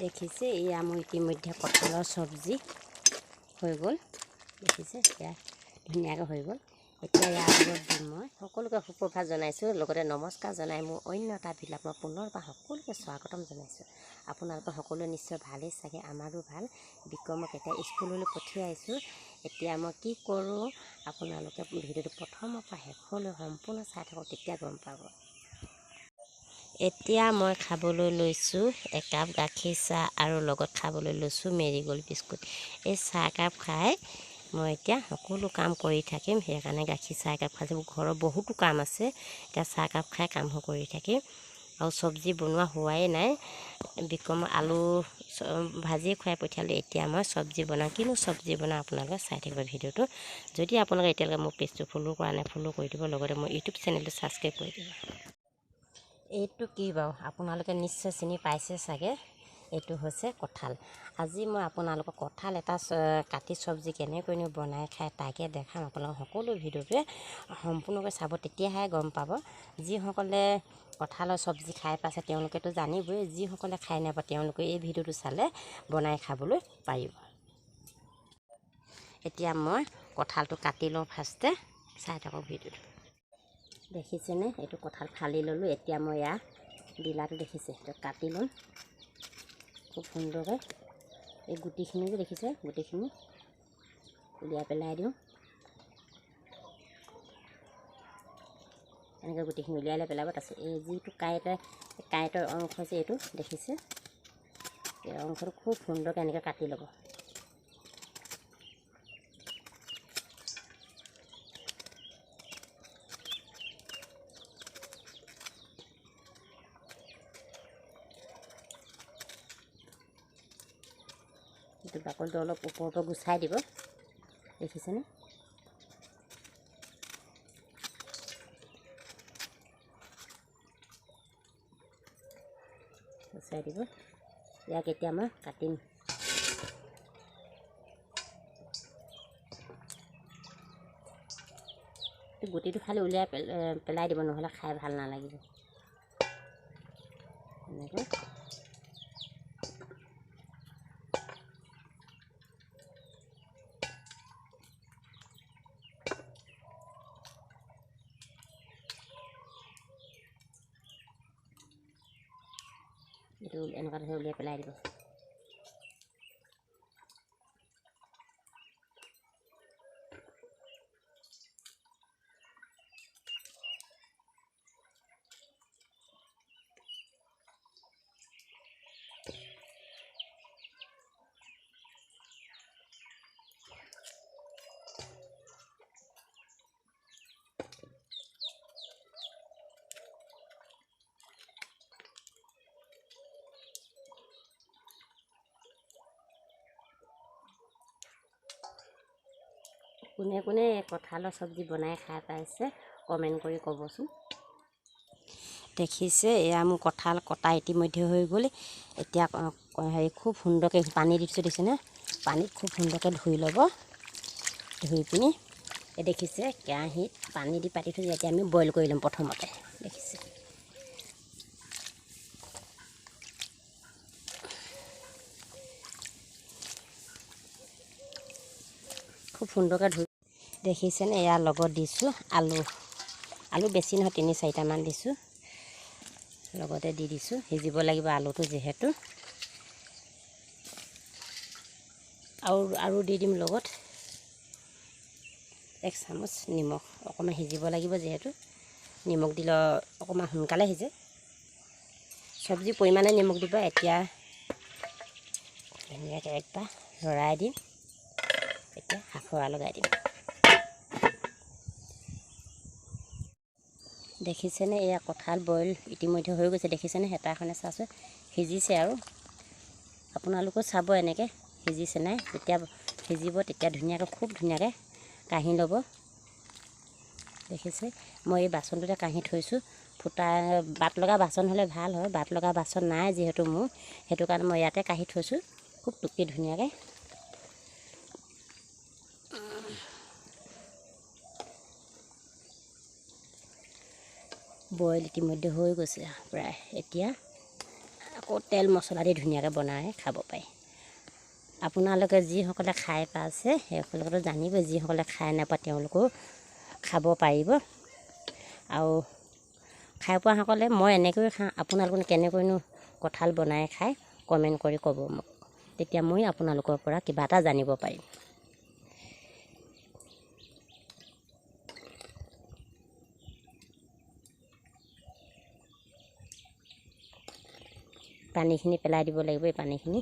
দেখিছে এয়া মোৰ ইতিমধ্যে কঁঠালৰ চব্জি হৈ গ'ল। দেখিছে এয়া ধুনীয়াকৈ হৈ গ'ল। এতিয়া ইয়াৰ আগত দিম মই সকলোকে সুপ্ৰভাত জনাইছোঁ, লগতে নমস্কাৰ জনাই মোৰ অন্য এটা ভিডিঅ'ত মই পুনৰবাৰ সকলোকে স্বাগতম জনাইছোঁ। আপোনালোকে সকলোৱে নিশ্চয় ভালেই চাগে, আমাৰো ভাল। বিক্ৰমক এতিয়া স্কুললৈ পঠিয়াইছোঁ। এতিয়া মই কি কৰোঁ আপোনালোকে ভিডিঅ'টো প্ৰথমৰ পৰা শেষলৈ সম্পূৰ্ণ চাই থাকক, তেতিয়া গম পাব। এতিয়া মই খাবলৈ লৈছোঁ একাপ গাখীৰ চাহ আৰু লগত খাবলৈ লৈছোঁ মেৰিগ'ল্ড বিস্কুট। এই চাহকাপ খাই মই এতিয়া সকলো কাম কৰি থাকিম, সেইকাৰণে গাখীৰ চাহ একাপ খাইছোঁ। ঘৰৰ বহুতো কাম আছে, এতিয়া চাহকাপ খাই কামবোৰ কৰি থাকিম। আৰু চব্জি বনোৱা হোৱাই নাই, বিক্ৰমক আলু ভাজিয়ে খুৱাই পঠিয়ালোঁ। এতিয়া মই চব্জি বনাওঁ, কিনো চব্জি বনাওঁ আপোনালোকে চাই থাকিব ভিডিঅ'টো। যদি আপোনালোকে এতিয়ালৈকে মোৰ পেজটো ফ'ল' কৰা নাই, ফ'ল' কৰি দিব, লগতে মোৰ ইউটিউব চেনেলটো ছাবস্ক্ৰাইব কৰি দিব। এইটো কি বাৰু আপোনালোকে নিশ্চয় চিনি পাইছে চাগে, এইটো হৈছে কঁঠাল। আজি মই আপোনালোকক কঁঠাল এটা কাটি চব্জি কেনেকৈনো বনাই খাই তাকে দেখাম। আপোনালোকে সকলো ভিডিঅ'টোৱে সম্পূৰ্ণকৈ চাব, তেতিয়াহে গম পাব। যিসকলে কঁঠালৰ চব্জি খাই পাইছে তেওঁলোকেতো জানিবই, যিসকলে খাই নাপায় তেওঁলোকে এই ভিডিঅ'টো চালে বনাই খাবলৈ পাৰিব। এতিয়া মই কঁঠালটো কাটি লওঁ ফাৰ্ষ্টে, চাই থাকক ভিডিঅ'টো। দেখিছেনে, এইটো কঁঠাল ফালি ল'লোঁ। এতিয়া মই ইয়াৰ ডিলাটো দেখিছে এইটো কাটি ল'ম খুব সুন্দৰকৈ। এই গুটিখিনি যে দেখিছে, গুটিখিনি উলিয়াই পেলাই দিওঁ। এনেকৈ গুটিখিনি উলিয়াই লৈ পেলাব। তাৰপিছত এই যিটো কাঁইটৰ অংশ যে এইটো দেখিছে, এই অংশটো খুব সুন্দৰকৈ এনেকৈ কাটি ল'ব। এইটো বাকলটো অলপ ওপৰৰ পৰা গুচাই দিব, দেখিছেনে। গুচাই দিব। ইয়াক এতিয়া মই কাটিম। গুটিটো খালি উলিয়াই পেলাই দিব, নহ'লে খাই ভাল নালাগিব। এনেকৈ এইটো এনেকুৱাকৈ উলিয়াই পেলাই দিব। কোনে কোনে কঁঠালৰ চব্জি বনাই খাই পাইছে কমেণ্ট কৰি ক'বচোন। দেখিছে এয়া মোৰ কঁঠাল কটা ইতিমধ্যে হৈ গ'ল। এতিয়া হেৰি খুব সুন্দৰকৈ পানী দি দিছোঁ, দেখিছেনে। পানীত খুব সুন্দৰকৈ ধুই ল'ব। ধুই পিনি এই দেখিছে কেৰাহীত পানী দি পাতি থৈ এতিয়া আমি বইল কৰি ল'ম প্ৰথমতে। দেখিছে খুব সুন্দৰকৈ ধুই। দেখিছেনে ইয়াৰ লগত দিছোঁ আলু বেছি নহয় 3-4টামান দিছোঁ, লগতে দি দিছোঁ। সিজিব লাগিব আলুটো যিহেতু। আৰু দি দিম লগত 1 চামুচ নিমখ। অকণমান সিজিব লাগিব যিহেতু, নিমখ দিলে অকণমান সোনকালে সিজে। চব্জি পৰিমাণে নিমখ দিব। এতিয়া ধুনীয়াকৈ একবাৰ লৰাই দিম। এতিয়া সাঁফৰা লগাই দিম। দেখিছেনে এয়া কঁঠাল বইল ইতিমধ্যে হৈ গৈছে। দেখিছেনে হেতাখনে চাইছোঁ সিজিছে। আৰু আপোনালোকেও চাব এনেকৈ সিজিছে নাই। যেতিয়া সিজিব তেতিয়া ধুনীয়াকৈ খুব ধুনীয়াকৈ কাঢ়ি ল'ব। দেখিছে মই এই বাচনটোতে কাঢ়ি থৈছোঁ। বাট লগা বাচন হ'লে ভাল হয়, বাট লগা বাচন নাই যিহেতু মোৰ, সেইটো কাৰণে মই ইয়াতে কাঢ়ি থৈছোঁ খুব টুকি ধুনীয়াকৈ। বইল ইতিমধ্যে হৈ গৈছে প্ৰায়। এতিয়া আকৌ তেল মছলা দি ধুনীয়াকৈ বনাই খাব পাৰে। আপোনালোকে যিসকলে খাই পাইছে সেইসকলেতো জানিবই, যিসকলে খাই নাপায় তেওঁলোকেও খাব পাৰিব। আৰু খাই পোৱাসকলে মই এনেকৈ খাওঁ, আপোনালোকে কেনেকৈনো কঁঠাল বনাই খাই কমেণ্ট কৰি ক'ব মোক, তেতিয়া মই আপোনালোকৰ পৰা কিবা এটা জানিব পাৰিম। পানীখিনি পেলাই দিব লাগিব। এই পানীখিনি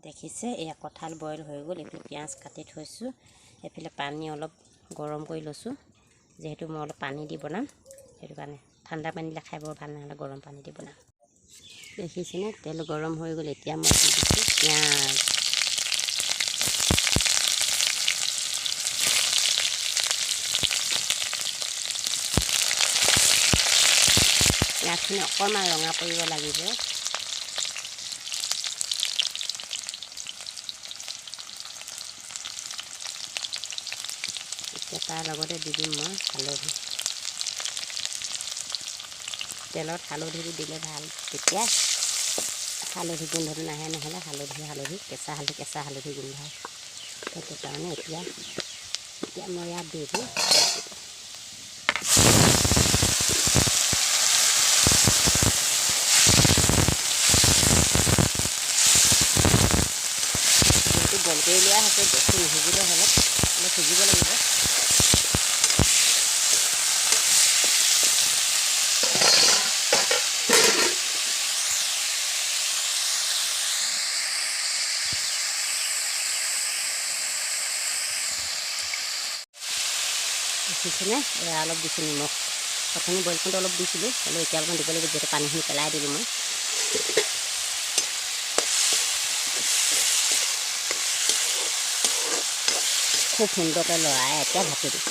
দেখিছে, এয়া কঁঠাল বইল হৈ গ'ল। এইফালে পিঁয়াজ কাটি থৈছোঁ, এইফালে পানী অলপ গৰম কৰি লৈছোঁ। যিহেতু মই অলপ পানী দি বনাম, সেইটো কাৰণে ঠাণ্ডা পানী দিলে খাই বৰ ভাল নহ'লে গৰম পানী দি বনাম। দেখিছেনে, তেল গৰম হৈ গ'ল। এতিয়া মই দি দিছোঁ পিঁয়াজ। পিঁয়াজখিনি অকণমান ৰঙা পৰিব লাগিব। এতিয়া তাৰ লগতে দি দিম মই হালধি। তেলত হালধিটো দিলে ভাল, তেতিয়া হালধি গোন্ধটো নাহে, নহ'লে হালধি কেঁচা হালধি গোন্ধায়। সেইটো কাৰণে এতিয়া মই ইয়াত দি দিম বইল কৰি লোৱা হৈছে। বেছি নিসিজিলে অলপ সিজিব লাগিব। দেখিছেনে, এয়া অলপ দিছোঁ নিমখ। প্ৰথমে বইল কৰোঁতে অলপ দিছিলোঁ, হ'লেও এতিয়া অলপমান দিব লাগিব, যিহেতু পানীখিনি পেলাই দিলোঁ মই। খুব সুন্দৰকৈ লৰাই এতিয়া ঢাকি দিম।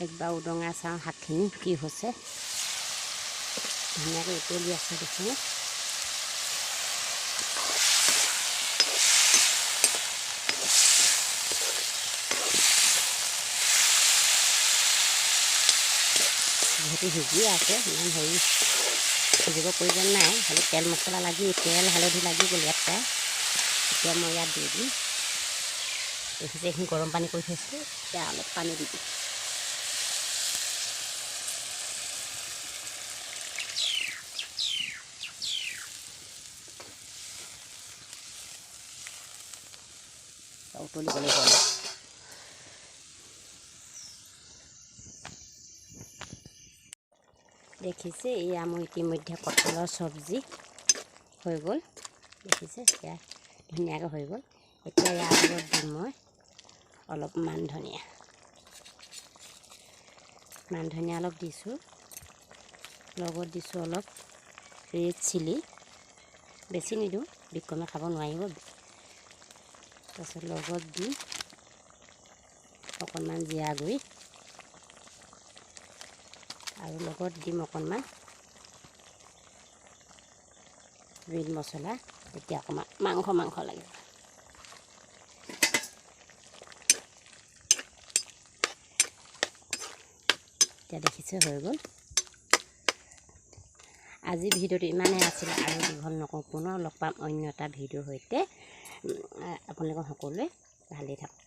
একবাৰ উদঙাই চাওঁ শাকখিনি কি হৈছে। ধুনীয়াকৈ উতলি আছে দেখিছেনে। যিহেতু সিজি আছে, ইমান সিজিব প্ৰয়োজন নাই, খালি তেল মছলা লাগি তেল হালধি লাগি গ'ল ইয়াত প্ৰায়। এতিয়া মই ইয়াত দি দিম, দেখিছে এইখিনি গৰম পানী কৰি থৈছিলোঁ, এতিয়া অলপ পানী দি দিম। উতলিবলৈ গ'ল। দেখিছে, এয়া মোৰ ইতিমধ্যে কঁঠালৰ চব্জি হৈ গ'ল। দেখিছে, এয়া ধুনীয়াকৈ হৈ গ'ল। এতিয়া ইয়াৰ লগত দিম মই অলপ মান ধনিয়া অলপ দিছোঁ, লগত দিছোঁ অলপ ৰেড চিলি। বেছি নিদিওঁ, বিক্ৰমে খাব নোৱাৰিব। তাৰপিছত লগত দিম অকণমান জীৰা গুড়ি, আৰু লগত দিম অকণমান মিট মছলা। এতিয়া অকণমান মাংস লাগিব। এতিয়া দেখিছে হৈ গ'ল। আজি ভিডিঅ'টো ইমানেই আছিলে, আৰু দীঘল নকওঁ। পুনৰ লগ পাম অন্য এটা ভিডিঅ'ৰ সৈতে। আপোনালোকৰ সকলোৱে ভালেই থাকক।